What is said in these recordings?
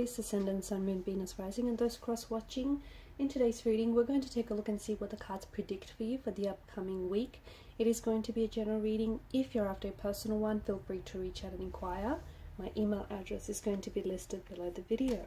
Aquarius, Ascendant, Sun, Moon, Venus, Rising, and those cross-watching. In today's reading, we're going to take a look and see what the cards predict for you for the upcoming week. It is going to be a general reading. If you're after a personal one, feel free to reach out and inquire. My email address is going to be listed below the video.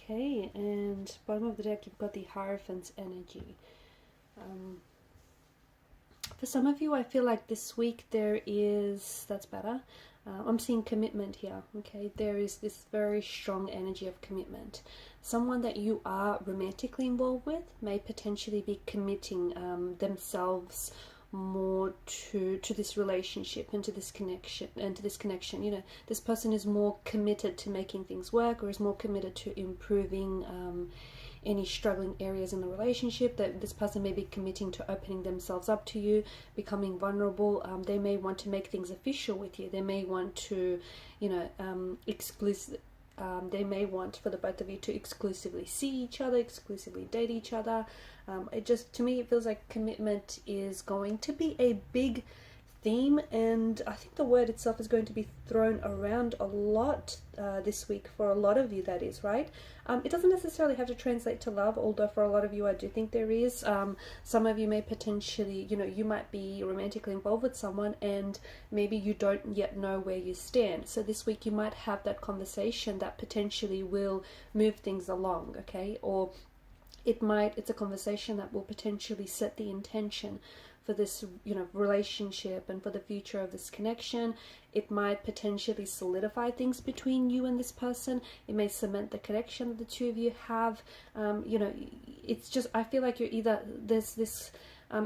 Okay, and bottom of the deck you've got the Hierophant's energy. For some of you, I feel like this week there is, that's better, I'm seeing commitment here, okay? There is this very strong energy of commitment. Someone that you are romantically involved with may potentially be committing themselves more to this relationship and to this connection. You know, this person is more committed to making things work, or is more committed to improving any struggling areas in the relationship. That this person may be committing to opening themselves up to you, becoming vulnerable. They may want to make things official with you. They may want to, you know, they may want for the both of you to exclusively see each other, exclusively date each other. It just, to me, it feels like commitment is going to be a big theme, and I think the word itself is going to be thrown around a lot this week for a lot of you, that is, right? It doesn't necessarily have to translate to love, although for a lot of you I do think there is. Some of you may potentially, you know, you might be romantically involved with someone and maybe you don't yet know where you stand. So this week you might have that conversation that potentially will move things along, okay? Or it's a conversation that will potentially set the intention for this, you know, relationship and for the future of this connection. It might potentially solidify things between you and this person. It may cement the connection that the two of you have. You know, it's just, I feel like you're either, there's this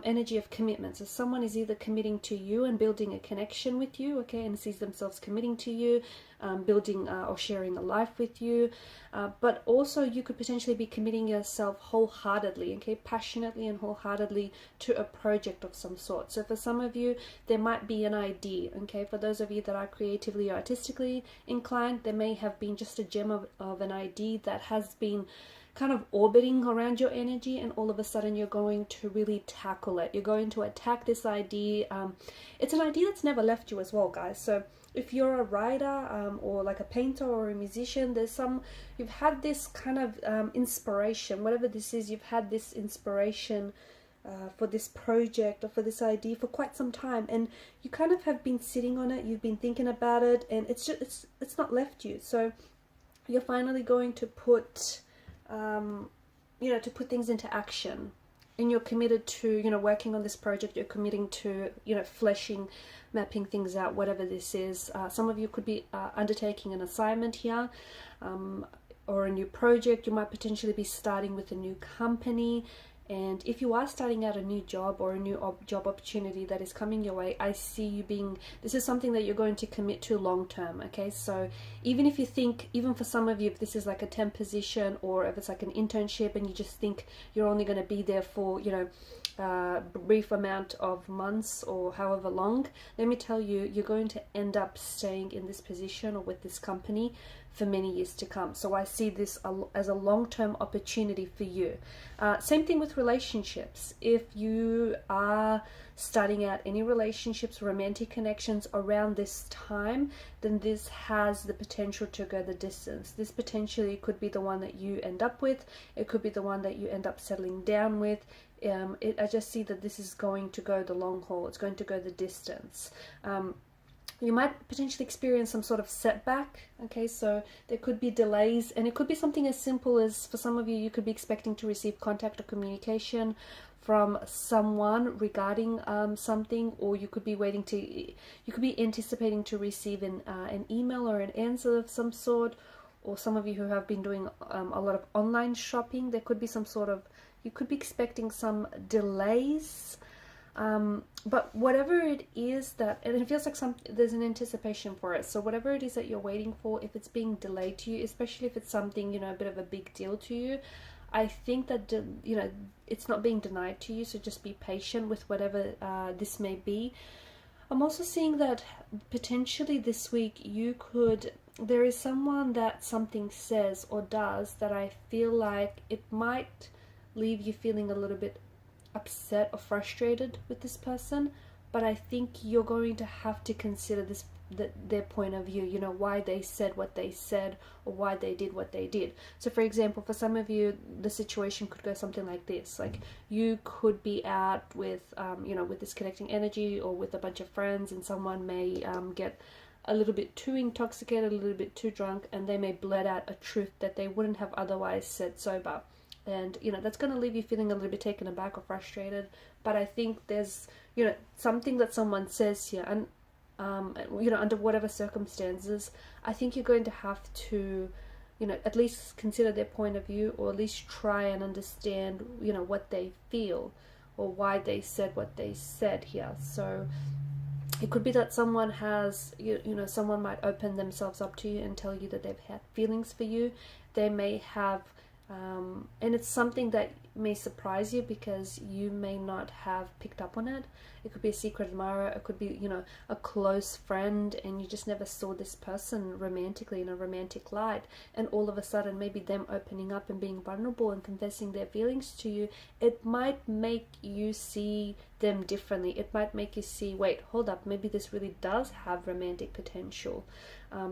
energy of commitment. So someone is either committing to you and building a connection with you, okay, and sees themselves committing to you, building or sharing a life with you, but also you could potentially be committing yourself wholeheartedly, okay, passionately and wholeheartedly to a project of some sort. So for some of you, there might be an idea, okay, for those of you that are creatively or artistically inclined, there may have been just a gem of an idea that has been kind of orbiting around your energy, and all of a sudden you're going to really tackle it. You're going to attack this idea. It's an idea that's never left you as well, guys. So if you're a writer or like a painter or a musician, you've had this kind of inspiration, whatever this is, you've had this inspiration for this project or for this idea for quite some time, and you kind of have been sitting on it, you've been thinking about it, and it's not left you. So you're finally going to put you know, to put things into action, and you're committed to, you know, working on this project. You're committing to, you know, mapping things out, whatever this is. Some of you could be undertaking an assignment here, or a new project. You might potentially be starting with a new company. And if you are starting out a new job or a new job opportunity that is coming your way, I see you this is something that you're going to commit to long term, okay? So even if you think, even for some of you, if this is like a temp position or if it's like an internship and you just think you're only going to be there for, you know, a brief amount of months or however long, let me tell you, you're going to end up staying in this position or with this company for many years to come. So I see this as a long-term opportunity for you. Same thing with relationships. If you are starting out any relationships, romantic connections around this time, then this has the potential to go the distance. This potentially could be the one that you end up with. It could be the one that you end up settling down with. I just see that this is going to go the long haul. It's going to go the distance. You might potentially experience some sort of setback. Okay, so there could be delays, and it could be something as simple as, for some of you, you could be expecting to receive contact or communication from someone regarding something, or you could be anticipating to receive an email or an answer of some sort. Or some of you who have been doing a lot of online shopping, there could be some sort of, you could be expecting some delays. But whatever it is that, and it feels like there's an anticipation for it. So whatever it is that you're waiting for, if it's being delayed to you, especially if it's something, you know, a bit of a big deal to you, I think that, you know, it's not being denied to you. So just be patient with whatever this may be. I'm also seeing that potentially this week there is someone that something says or does that I feel like it might leave you feeling a little bit upset or frustrated with this person, but I think you're going to have to consider their point of view, you know, why they said what they said or why they did what they did. So for example, for some of you, the situation could go something like this. Like, you could be out with you know, with this connecting energy or with a bunch of friends, and someone may get a little bit too intoxicated, a little bit too drunk, and they may blurt out a truth that they wouldn't have otherwise said sober. And, you know, that's going to leave you feeling a little bit taken aback or frustrated. But I think there's, you know, something that someone says here, and, you know, under whatever circumstances, I think you're going to have to, you know, at least consider their point of view, or at least try and understand, you know, what they feel or why they said what they said here. So it could be that someone has, you know, someone might open themselves up to you and tell you that they've had feelings for you. They may have, and it's something that may surprise you because you may not have picked up on it. It could be a secret admirer. It could be, you know, a close friend, and you just never saw this person romantically in a romantic light. And all of a sudden, maybe them opening up and being vulnerable and confessing their feelings to you, it might make you see them differently. It might make you see, wait, hold up, maybe this really does have romantic potential.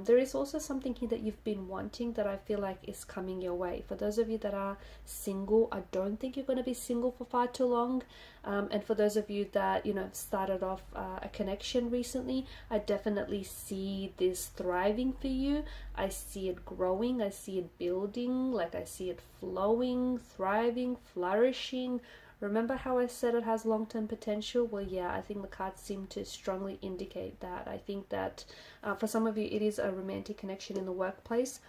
There is also something here that you've been wanting that I feel like is coming your way. For those of you that are single, I don't think you're going to be single for far too long. And for those of you that, you know, started off a connection recently, I definitely see this thriving for you. I see it growing. I see it building. Like, I see it flowing, thriving, flourishing. Remember how I said it has long-term potential? Well, yeah, I think the cards seem to strongly indicate that. I think that for some of you, it is a romantic connection in the workplace,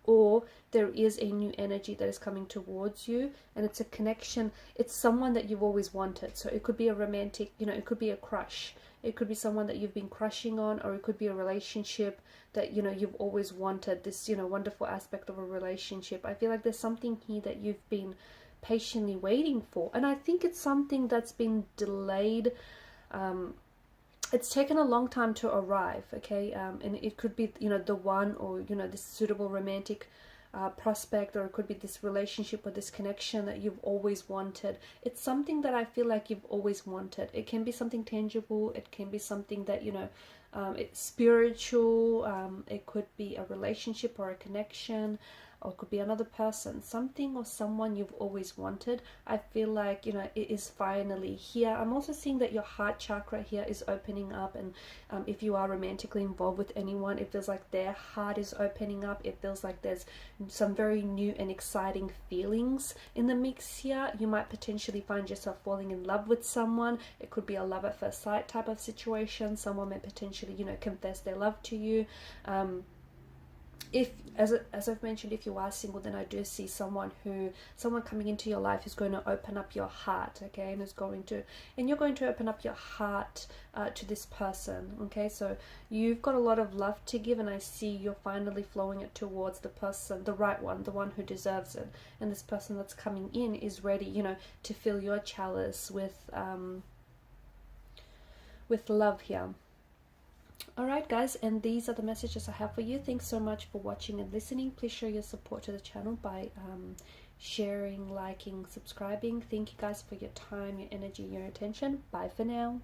or there is a new energy that is coming towards you, and it's a connection. It's someone that you've always wanted. So it could be a romantic, you know, it could be a crush. It could be someone that you've been crushing on, or it could be a relationship that, you know, you've always wanted, this, you know, wonderful aspect of a relationship. I feel like there's something here that you've been patiently waiting for, and I think it's something that's been delayed. It's taken a long time to arrive, okay, and it could be, you know, the one, or, you know, this suitable romantic prospect, or it could be this relationship or this connection that you've always wanted. It's something that I feel like you've always wanted. It can be something tangible, it can be something that, you know, it's spiritual, it could be a relationship or a connection, or it could be another person, something or someone you've always wanted. I feel like, you know, it is finally here. I'm also seeing that your heart chakra here is opening up, and if you are romantically involved with anyone, it feels like their heart is opening up. It feels like there's some very new and exciting feelings in the mix here. You might potentially find yourself falling in love with someone. It could be a love at first sight type of situation. Someone may potentially, you know, confess their love to you. If, as I've mentioned, if you are single, then I do see someone coming into your life who's going to open up your heart, okay, and you're going to open up your heart to this person, okay. So you've got a lot of love to give, and I see you're finally flowing it towards the person, the right one, the one who deserves it, and this person that's coming in is ready, you know, to fill your chalice with love here. Alright guys, and these are the messages I have for you. Thanks so much for watching and listening. Please show your support to the channel by sharing, liking, subscribing. Thank you guys for your time, your energy, your attention. Bye for now.